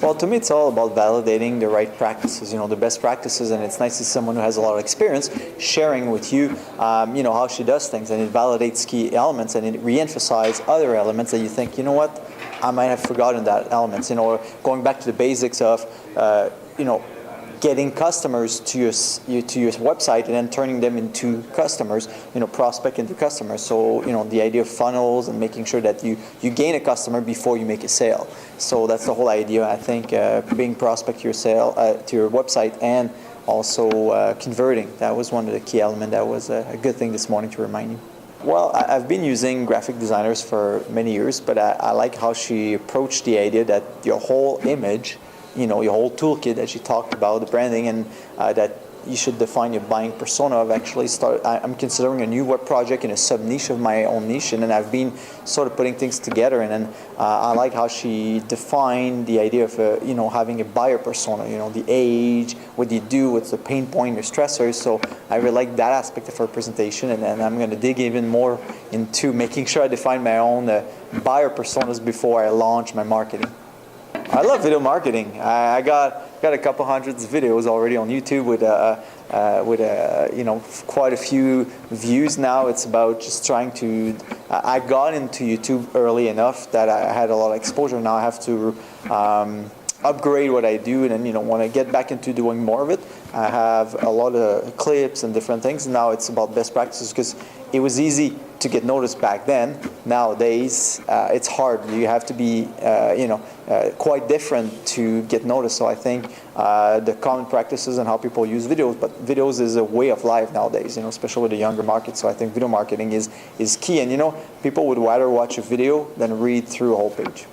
Well, to me, it's all about validating the right practices, the best practices, and it's nice to see someone who has a lot of experience sharing with you, how she does things, and it validates key elements, and it re-emphasizes other elements that you think, you know what, I might have forgotten that elements, or going back to the basics of, getting customers to your website and then turning them into customers, prospect into customers. So, the idea of funnels and making sure that you gain a customer before you make a sale. So that's the whole idea. I think being prospect to your website and also converting. That was one of the key elements. That was a good thing this morning to remind you. Well, I've been using graphic designers for many years, but I like how she approached the idea that your whole image, your whole toolkit that you talked about, the branding, and that you should define your buying persona. I'm considering a new web project in a sub-niche of my own niche, and then I've been sort of putting things together, and then I like how she defined the idea of, having a buyer persona, the age, what do you do, what's the pain point, your stressors. So I really like that aspect of her presentation, and I'm going to dig even more into making sure I define my own buyer personas before I launch my marketing. I love video marketing. I got a couple hundreds of videos already on YouTube with quite a few views now. It's about just trying to. I got into YouTube early enough that I had a lot of exposure. Now I have to upgrade what I do, and then when I get back into doing more of it, I have a lot of clips and different things. Now it's about best practices because it was easy to get noticed back then. Nowadays, it's hard. You have to be, quite different to get noticed. So I think the common practices and how people use videos, but videos is a way of life nowadays, especially with the younger market. So I think video marketing is key. And people would rather watch a video than read through a whole page.